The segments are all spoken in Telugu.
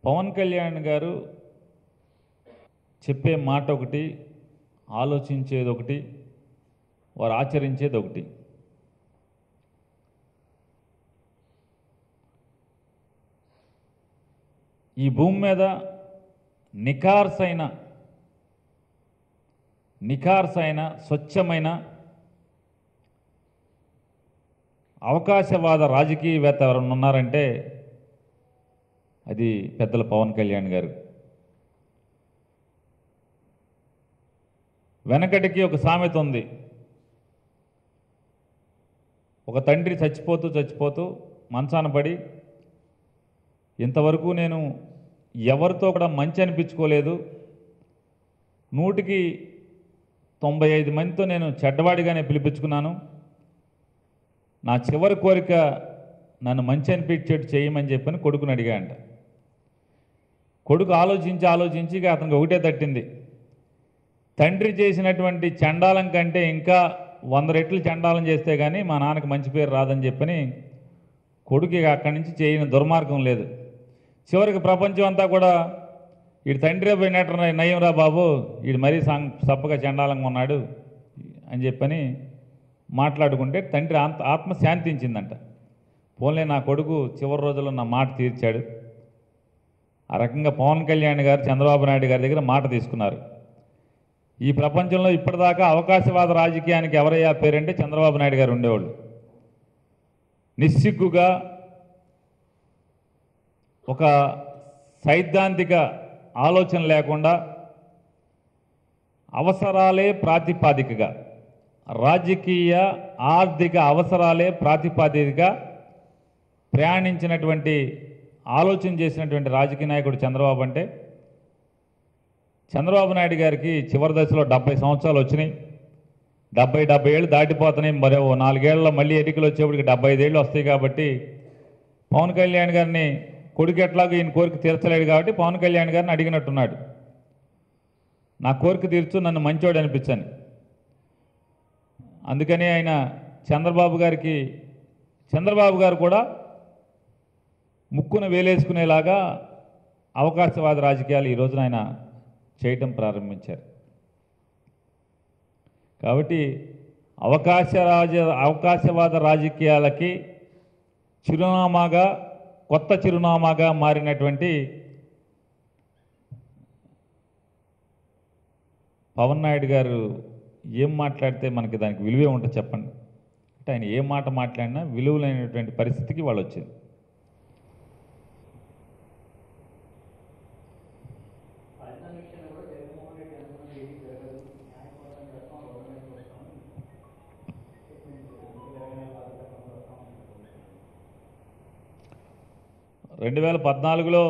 పవన్ కళ్యాణ్ గారు చెప్పే మాట ఒకటి, ఆలోచించేది ఒకటి, వారు ఆచరించేది ఒకటి. ఈ భూమి మీద నిఖార్సైన స్వచ్ఛమైన అవకాశవాద రాజకీయవేత్త ఎవరైనా ఉన్నారంటే అది పెద్దల పవన్ కళ్యాణ్ గారు. వెనకటికి ఒక సామెత ఉంది. ఒక తండ్రి చచ్చిపోతూ మంచాన పడి, ఇంతవరకు నేను ఎవరితో కూడా మంచి అనిపించుకోలేదు, 100కి 95 మందితో నేను చెడ్డవాడిగానే పిలిపించుకున్నాను, నా చివరి కోరిక నన్ను మంచి అనిపించేట్టు చేయమని చెప్పని కొడుకుని అడిగాడంట. కొడుకు ఆలోచించి అతనికి ఒకటే తట్టింది, తండ్రి చేసినటువంటి చండాలం కంటే ఇంకా 100 రెట్లు చండాలం చేస్తే కానీ మా నాన్నకి మంచి పేరు రాదని చెప్పని కొడుకు అక్కడి నుంచి చేయని దుర్మార్గం లేదు. చివరికి ప్రపంచం అంతా కూడా వీడి తండ్రి పోయినట్టు నయ్యంరా బాబు, వీడు మరీ సప్పగా చండాలంగా ఉన్నాడు అని చెప్పని మాట్లాడుకుంటే తండ్రి ఆత్మ శాంతించిందంట. పోన్లే, నా కొడుకు చివరి రోజుల్లో నా మాట తీర్చాడు. ఆ రకంగా పవన్ కళ్యాణ్ గారు చంద్రబాబు నాయుడు గారి దగ్గర మాట తీసుకున్నారు. ఈ ప్రపంచంలో ఇప్పటిదాకా అవకాశవాద రాజకీయానికి ఎవరయ్యా పేరంటే చంద్రబాబు నాయుడు గారు ఉండేవాళ్ళు. నిస్సిగ్గుగా ఒక సైద్ధాంతిక ఆలోచన లేకుండా అవసరాలే ప్రాతిపాదికగా, రాజకీయ ఆర్థిక అవసరాలే ప్రాతిపాదికగా ప్రయాణించినటువంటి ఆలోచన చేసినటువంటి రాజకీయ నాయకుడు చంద్రబాబు అంటే, చంద్రబాబు నాయుడు గారికి చివరి దశలో 70 సంవత్సరాలు వచ్చినాయి. 70 ఏళ్ళు దాటిపోతున్నాయి. మరో 4 ఏళ్ళలో మళ్ళీ ఎన్నికలు వచ్చేప్పటికి 75 ఏళ్ళు వస్తాయి. కాబట్టి పవన్ కళ్యాణ్ గారిని కొడుకు ఎట్లాగో ఈయన కోరిక తీర్చలేడు కాబట్టి పవన్ కళ్యాణ్ గారిని అడిగినట్టున్నాడు, నా కోరిక తీర్చు, నన్ను మంచోడు అనిపించని. అందుకని ఆయన చంద్రబాబు గారు కూడా ముక్కున వేలేసుకునేలాగా అవకాశవాద రాజకీయాలు ఈ రోజున ఆయన చేయటం ప్రారంభించారు. కాబట్టి అవకాశవాద రాజకీయాలకి కొత్త చిరునామాగా మారినటువంటి పవన్ నాయుడు గారు ఏం మాట్లాడితే మనకి దానికి విలువే ఉంటుంది చెప్పండి. అంటే ఆయన ఏ మాట మాట్లాడినా విలువలైనటువంటి పరిస్థితికి వాళ్ళు వచ్చింది. రెండు 2014లో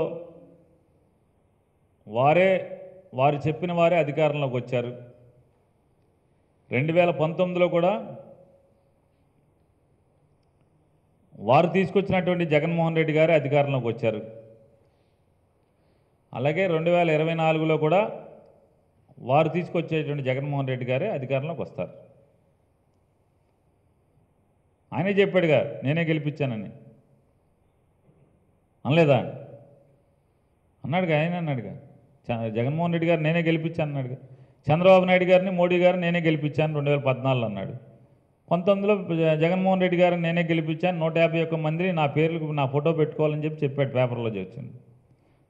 వారు చెప్పిన వారే అధికారంలోకి వచ్చారు. 2019లో కూడా వారు తీసుకొచ్చినటువంటి జగన్మోహన్ రెడ్డి గారే అధికారంలోకి వచ్చారు. అలాగే 2024లో కూడా వారు తీసుకొచ్చేటువంటి జగన్మోహన్ రెడ్డి గారే అధికారంలోకి వస్తారు. ఆయనే చెప్పాడుగా, నేనే గెలిపించానని అనలేదా? అన్నాడుగా, ఆయన అన్నాడుగా, జగన్మోహన్ రెడ్డి గారు నేనే గెలిపించాను అన్నాడుగా. చంద్రబాబు నాయుడు గారిని, మోడీ గారిని నేనే గెలిపించాను 2014లో అన్నాడు. 19లో జగన్మోహన్ రెడ్డి గారిని నేనే గెలిపించాను, 151 మంది నా పేర్లకు నా ఫోటో పెట్టుకోవాలని చెప్పాడు, పేపర్లో వచ్చింది.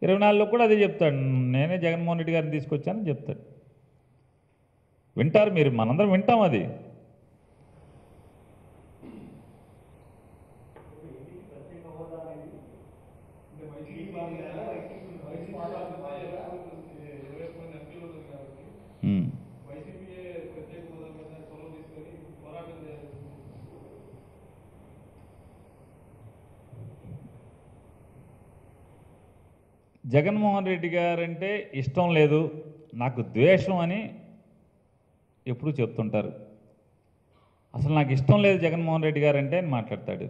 24లో కూడా అదే చెప్తాడు, నేనే జగన్మోహన్ రెడ్డి గారిని తీసుకొచ్చానని చెప్తాడు. వింటారు మీరు, మనందరం వింటాం. అది జగన్మోహన్ రెడ్డి గారంటే ఇష్టం లేదు, నాకు ద్వేషం అని ఎప్పుడూ చెప్తుంటారు. అసలు నాకు ఇష్టం లేదు జగన్మోహన్ రెడ్డి గారంటే అని మాట్లాడతాడు.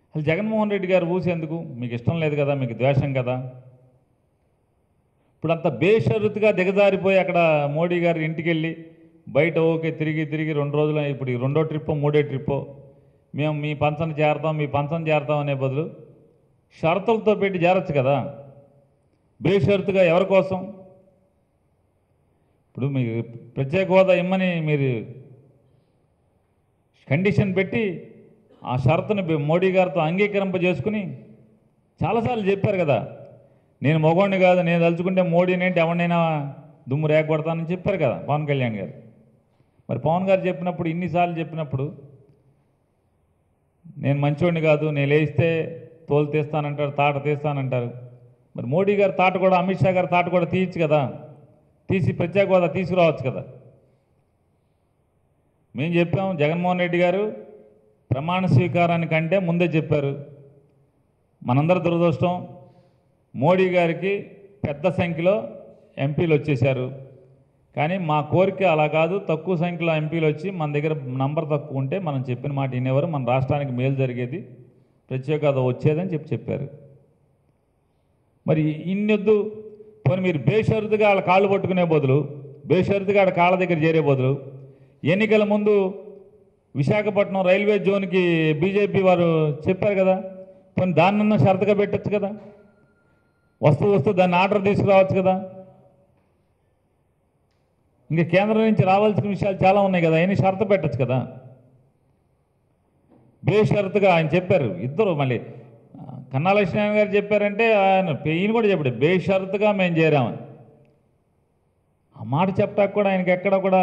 అసలు జగన్మోహన్ రెడ్డి గారు ఊసేందుకు? మీకు ఇష్టం లేదు కదా, మీకు ద్వేషం కదా. ఇప్పుడంతా బేషరతుగా దిగజారిపోయి అక్కడ మోడీ గారి ఇంటికి వెళ్ళి బయట ఓకే తిరిగి 2 రోజులు, ఇప్పుడు 2వ ట్రిప్పో 3వ ట్రిప్పో మేము మీ పంచన చేరతాం మీ పంచన చేరతాం అనే బదులు షరతులతో పెట్టి చేరొచ్చు కదా. బేషరతుగా ఎవరి కోసం? ఇప్పుడు మీరు ప్రత్యేక హోదా ఇమ్మని మీరు కండిషన్ పెట్టి ఆ షరతుని మోడీ గారితో అంగీకరింపజేసుకుని చాలాసార్లు చెప్పారు కదా, నేను మగవాడిని కాదు, నేను తలుచుకుంటే మోడీనేంటి ఎవరినైనా దుమ్ము రేగొడతానని చెప్పారు కదా పవన్ కళ్యాణ్ గారు. మరి పవన్ గారు చెప్పినప్పుడు, ఇన్నిసార్లు చెప్పినప్పుడు నేను మంచోడిని కాదు, నేను లేస్తే తోలు తీస్తానంటారు, తాట తీస్తానంటారు. మరి మోడీ గారు తాట కూడా, అమిత్ షా గారు తాట కూడా తీయచ్చు కదా, తీసి ప్రత్యేక హోదా తీసుకురావచ్చు కదా. మేము చెప్పాము, జగన్మోహన్ రెడ్డి గారు ప్రమాణ స్వీకారానికంటే ముందే చెప్పారు. మనందరి దురదృష్టం, మోడీ గారికి పెద్ద సంఖ్యలో ఎంపీలు వచ్చేశారు. కానీ మా కోరిక అలా కాదు, తక్కువ సంఖ్యలో ఎంపీలు వచ్చి మన దగ్గర నంబర్ తక్కువ ఉంటే మనం చెప్పిన మాట వినేవారు, మన రాష్ట్రానికి మేలు జరిగేది, ప్రత్యేక హోదా వచ్చేదని చెప్పారు. మరి ఇన్నొద్దు, పోనీ మీరు బేషరతుగా వాళ్ళ కాళ్ళు పట్టుకునే బదులు, బేషరతుగా వాళ్ళ కాళ్ళ దగ్గర చేరే బదులు, ఎన్నికల ముందు విశాఖపట్నం రైల్వే జోన్కి బీజేపీ వారు చెప్పారు కదా, పోనీ దాన్నన్నా షరతుగా పెట్టచ్చు కదా, వస్తూ దాన్ని ఆర్డర్ తీసుకురావచ్చు కదా. ఇంకా కేంద్రం నుంచి రావాల్సిన విషయాలు చాలా ఉన్నాయి కదా, అవన్నీ షరతు పెట్టచ్చు కదా. బేషరతుగా ఆయన చెప్పారు ఇద్దరు, మళ్ళీ కన్నా లక్ష్మీనారాయణ గారు చెప్పారంటే ఈయన కూడా చెప్పాడు బేషరతుగా మేము చేరామని. ఆ మాట చెప్పడానికి కూడా ఆయనకి ఎక్కడ కూడా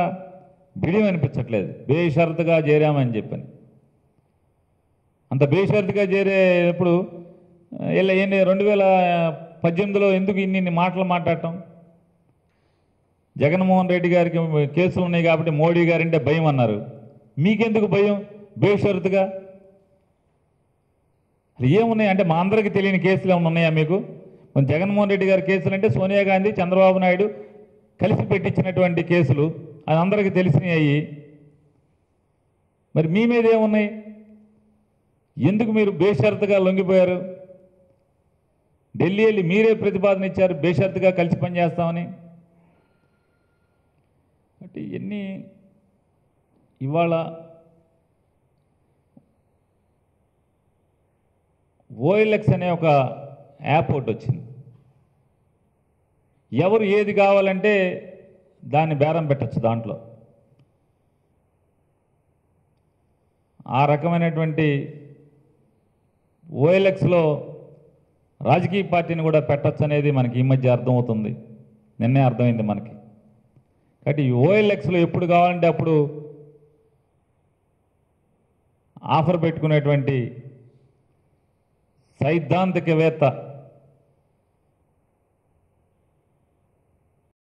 బిడియం అనిపించట్లేదు, బేషరతుగా చేరామని చెప్పని. అంత బేషరతుగా చేరేప్పుడు 2018లో ఎందుకు ఇన్ని మాటలు మాట్లాడటం? జగన్మోహన్ రెడ్డి గారికి కేసులు ఉన్నాయి కాబట్టి మోడీ గారంటే భయం అన్నారు. మీకెందుకు భయం బేషరతుగా? ఏమున్నాయి అంటే మా అందరికీ తెలియని కేసులు ఏమైనా ఉన్నాయా మీకు? జగన్మోహన్ రెడ్డి గారి కేసులు అంటే సోనియా గాంధీ, చంద్రబాబు నాయుడు కలిసి పెట్టించినటువంటి కేసులు, అది అందరికీ తెలిసినాయి. మరి మీ మీద ఏమున్నాయి? ఎందుకు మీరు బేషరతుగా లొంగిపోయారు? ఢిల్లీ వెళ్ళి మీరే ప్రతిపాదన ఇచ్చారు బేషరతుగా కలిసి పనిచేస్తామని. అంటే ఇవన్నీ ఇవాళ ఓఎల్ఎక్స్ అనే ఒక యాప్ ఒకటి వచ్చింది. ఎవరు ఏది కావాలంటే దాన్ని బేరం పెట్టచ్చు దాంట్లో. ఆ రకమైనటువంటి ఓఎల్ఎక్స్లో రాజకీయ పార్టీని కూడా పెట్టచ్చు అనేది మనకి ఈ మధ్య అర్థమవుతుంది, నిన్నే అర్థమైంది మనకి. కాబట్టి ఈ ఓఎల్ఎక్స్లో ఎప్పుడు కావాలంటే అప్పుడు ఆఫర్ పెట్టుకునేటువంటి సైద్ధాంతికవేత్త